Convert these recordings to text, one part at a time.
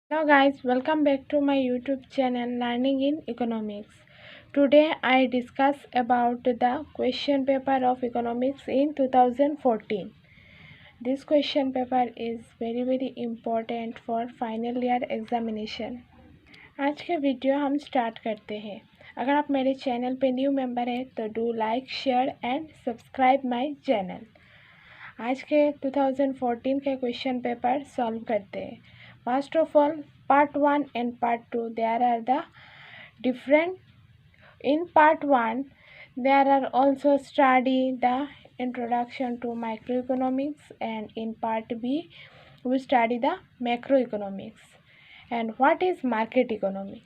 Hello guys, welcome back to my YouTube channel Learning in Economics. Today I discuss about the question paper of economics in 2014. This question paper is very important for final year examination. आज के video हम start करते हैं। अगर आप मेरे channel पे new member हैं तो do like share and subscribe my channel. आज के 2014 के क्वेश्चन पेपर सॉल्व करते हैं। First of all, part 1 and part 2, there are the different. In part 1, there are also study the introduction to microeconomics, and in part B, we study the macroeconomics. And what is market economy?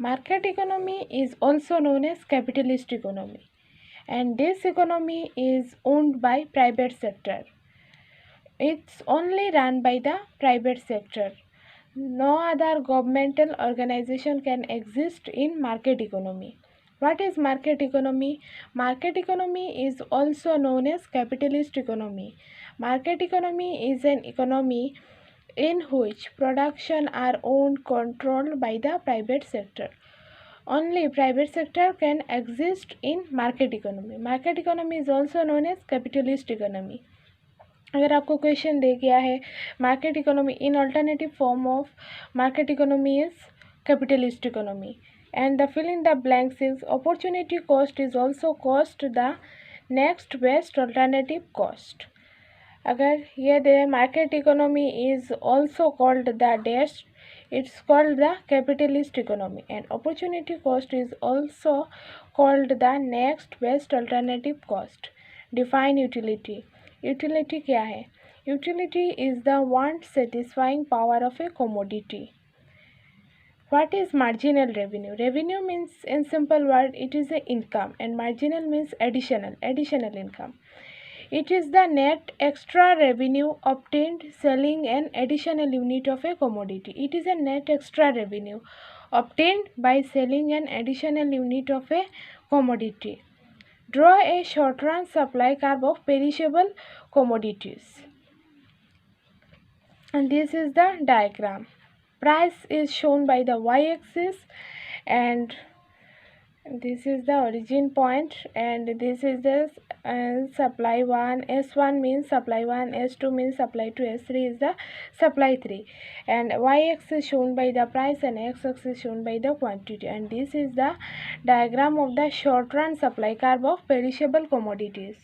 Market economy is also known as capitalist economy, and this economy is owned by private sector. It's only run by the private sector. No other governmental organization can exist in market economy. What is market economy? Market economy is also known as capitalist economy. Market economy is an economy in which production are owned, controlled by the private sector. Only private sector can exist in market economy. Market economy is also known as capitalist economy. अगर आपको question दे गया है market economy in alternative form of market economy is capitalist economy and the fill in the blanks is opportunity cost is also cost the next best alternative cost. अगर ये दे market economy is also called the डेस्ट, it's called the capitalist economy, and opportunity cost is also called the next best alternative cost. Define utility. Utility क्या है? Utility is the want satisfying power of a commodity. What is marginal revenue? Revenue means, in simple word, it is a income, and marginal means additional income. It is the net extra revenue obtained selling an additional unit of a commodity. It is a net extra revenue obtained by selling an additional unit of a commodity. Draw a short-run supply curve of perishable commodities. And this is the diagram. Price is shown by the y-axis, and this is the origin point, and this is the supply 1. S1 means supply 1, S2 means supply 2, S3 is the supply 3, and y-axis shown by the price and x-axis shown by the quantity. And this is the diagram of the short run supply curve of perishable commodities.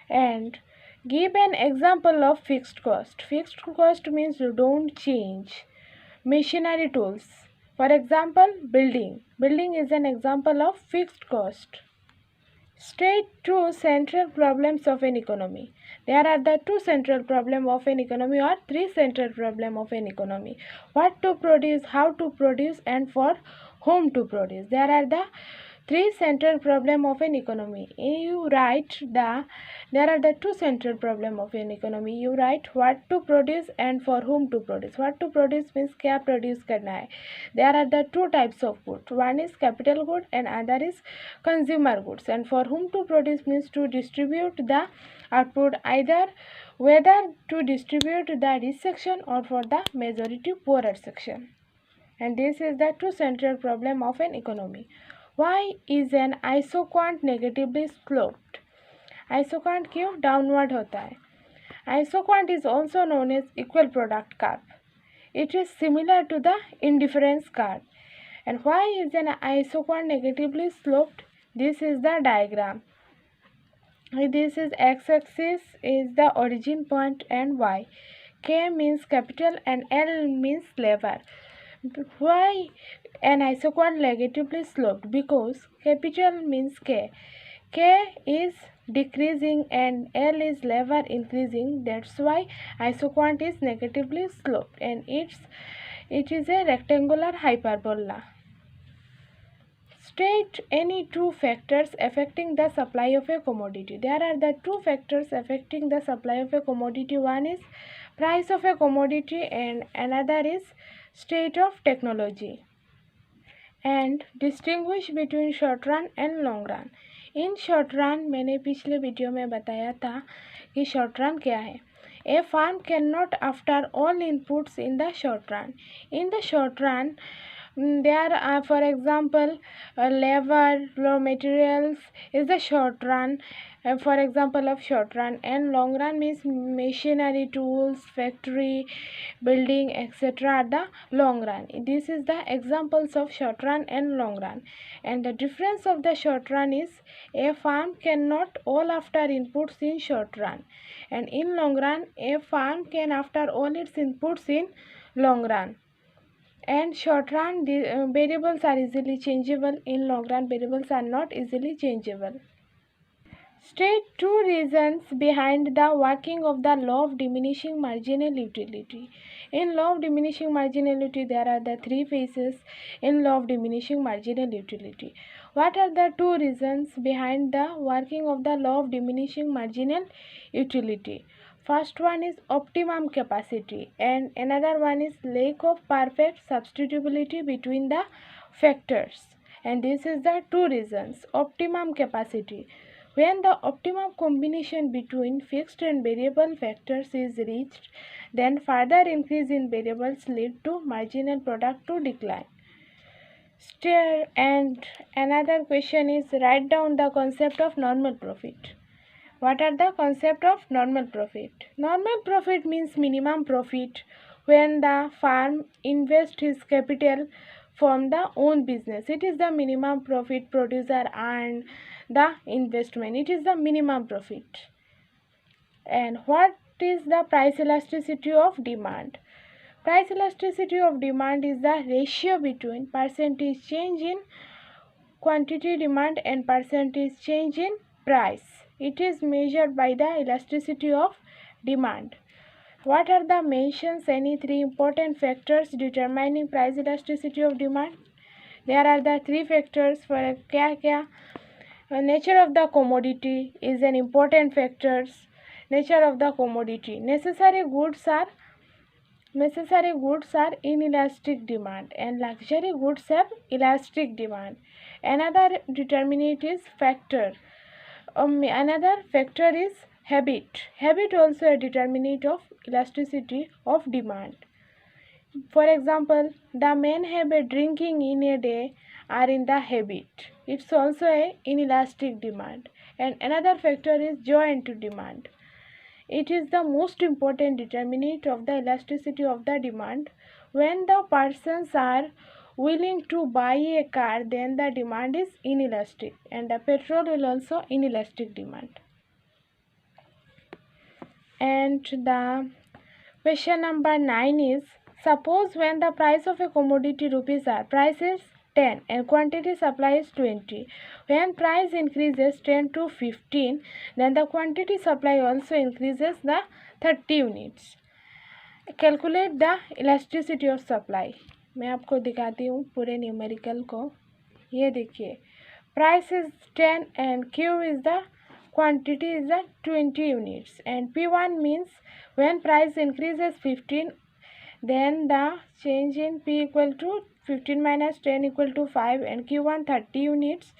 And give an example of fixed cost. Fixed cost means you don't change. Machinery tools, for example, building. Building is an example of fixed cost. State two central problems of an economy. There are the two central problems of an economy, or three central problems of an economy. What to produce, how to produce, and for whom to produce. There are the three central problems of an economy. You write there are the two central problems of an economy. You write what to produce and for whom to produce. What to produce means क्या produce करना है. There are the two types of goods. One is capital good and other is consumer goods. And for whom to produce means to distribute the output, either whether to distribute the rich section or for the majority poorer section. And this is the two central problem of an economy. Why is an isoquant negatively sloped? Isoquant क्यों downward होता है? Isoquant is also known as equal product curve. It is similar to the indifference curve. And why is an isoquant negatively sloped? This is the diagram. This is x-axis is the origin point and y. K means capital and L means lever. Why an isoquant negatively sloped? Because capital means K. K is decreasing and L is lever increasing. That's why isoquant is negatively sloped, and it is a rectangular hyperbola. State any two factors affecting the supply of a commodity. There are the two factors affecting the supply of a commodity. One is price of a commodity and another is state of technology. And distinguish between short run and long run. In short run मैंने पिछले video में बताया था कि short run क्या है. A firm cannot after all inputs in the short run. In the short run, there are, for example, labor, raw materials is the short run. For example of short run, and long run means machinery, tools, factory, building, etc. are the long run. This is the examples of short run and long run. And the difference of the short run is a firm cannot all after inputs in short run, and in long run a firm can after all its inputs in long run. And short run variables are easily changeable. In long run variables are not easily changeable. State two reasons behind the working of the law of diminishing marginal utility. In law of diminishing marginal utility, there are the three phases in law of diminishing marginal utility. What are the two reasons behind the working of the law of diminishing marginal utility? First one is optimum capacity, and another one is lack of perfect substitutability between the factors. And this is the two reasons. Optimum capacity. When the optimum combination between fixed and variable factors is reached, then further increase in variables lead to marginal product to decline. And another question is, write down the concept of normal profit. What are the concept of normal profit? Normal profit means minimum profit when the firm invests his capital from the own business. It is the minimum profit producer earn the investment. It is the minimum profit. And what is the price elasticity of demand? Price elasticity of demand is the ratio between percentage change in quantity demand and percentage change in price. It is measured by the elasticity of demand. What are the mentions any three important factors determining price elasticity of demand? There are the three factors. For क्या nature of the commodity is an important factor. Nature of the commodity. Necessary goods are inelastic demand, and luxury goods have elastic demand. Another determinant is factor. Another factor is habit. Habit also a determinant of elasticity of demand. For example, the men have a drinking in a day are in the habit. It's also a inelastic demand. And another factor is joint demand. It is the most important determinant of the elasticity of the demand. When the persons are willing to buy a car, then the demand is inelastic, and the petrol will also inelastic demand. And the question number 9 is, suppose when the price of a commodity rupees are, price is 10 and quantity supply is 20. When price increases 10 to 15, then the quantity supply also increases the 30 units. Calculate the elasticity of supply. मैं आपको दिखाती हूँ पूरे numerical को. ये देखिए, price is 10 and Q is the quantity is the 20 units, and P1 means when price increases 15, then the change in P equal to 15 minus 10 equal to 5, and Q1 30 units,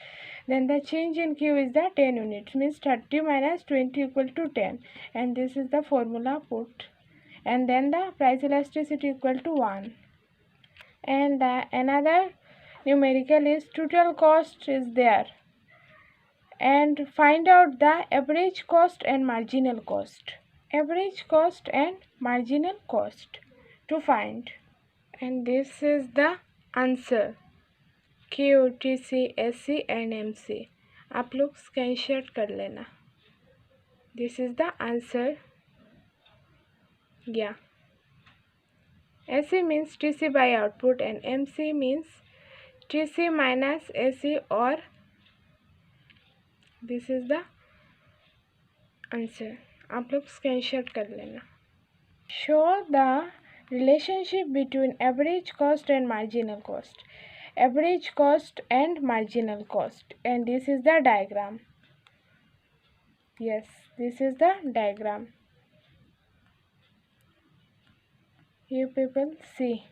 then the change in Q is the 10 units, means 30 minus 20 equal to 10, and this is the formula put, and then the price elasticity equal to 1. And another numerical is total cost is there, and find out the average cost and marginal cost. Average cost and marginal cost to find, and this is the answer. Q, TC, SC and MC. आप लोग screenshot कर लेना. This is the answer. Yeah. SC means TC by output, and MC means TC minus AC, or this is the answer. आप लोग screenshot कर लेना. Show the relationship between average cost and marginal cost. Average cost and marginal cost, and this is the diagram. Yes, this is the diagram. You people see.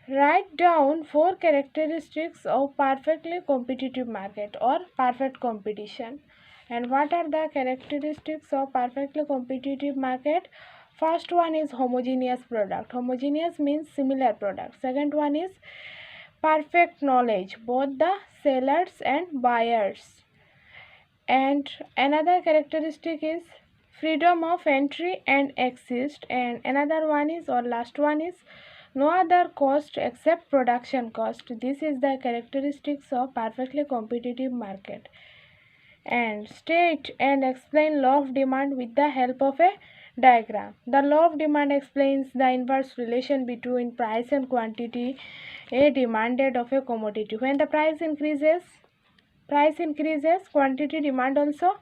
Write down 4 characteristics of perfectly competitive market or perfect competition. And what are the characteristics of perfectly competitive market? First one is homogeneous product. Homogeneous means similar product. Second one is perfect knowledge, both the sellers and buyers. And another characteristic is freedom of entry and exist. And another one is, or last one is, no other cost except production cost. This is the characteristics of perfectly competitive market. And state and explain law of demand with the help of a diagram. The law of demand explains the inverse relation between price and quantity demanded of a commodity. When the price increases, quantity demand also.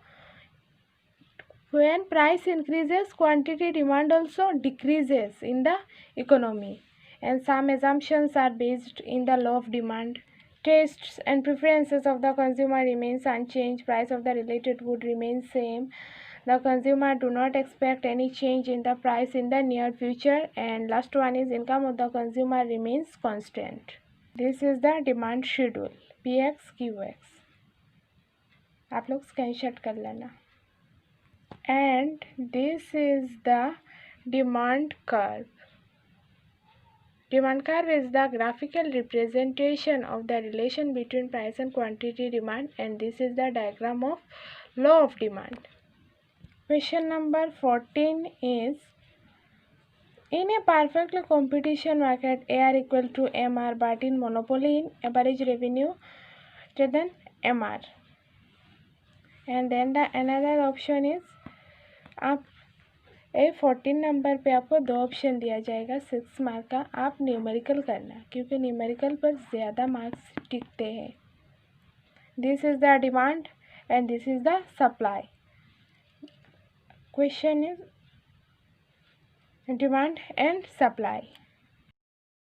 When price increases, quantity demand also decreases in the economy. And some assumptions are based in the law of demand. Tastes and preferences of the consumer remains unchanged. Price of the related good remains same. The consumer do not expect any change in the price in the near future. And last one is income of the consumer remains constant. This is the demand schedule PX QX. आप लोग screenshot कर लेना. And this is the demand curve. Demand curve is the graphical representation of the relation between price and quantity demand, and this is the diagram of law of demand. Question number 14 is, in a perfectly competition market, A are equal to MR, but in monopoly, in average revenue greater than MR. And then the another option is, आप 14 number पे आपको 2 option दिया जाएगा 6 mark का. आप numerical करना, क्योंकि numerical पर ज़्यादा मार्क्स टिकते हैं. This is the demand and this is the supply. Question is demand and supply.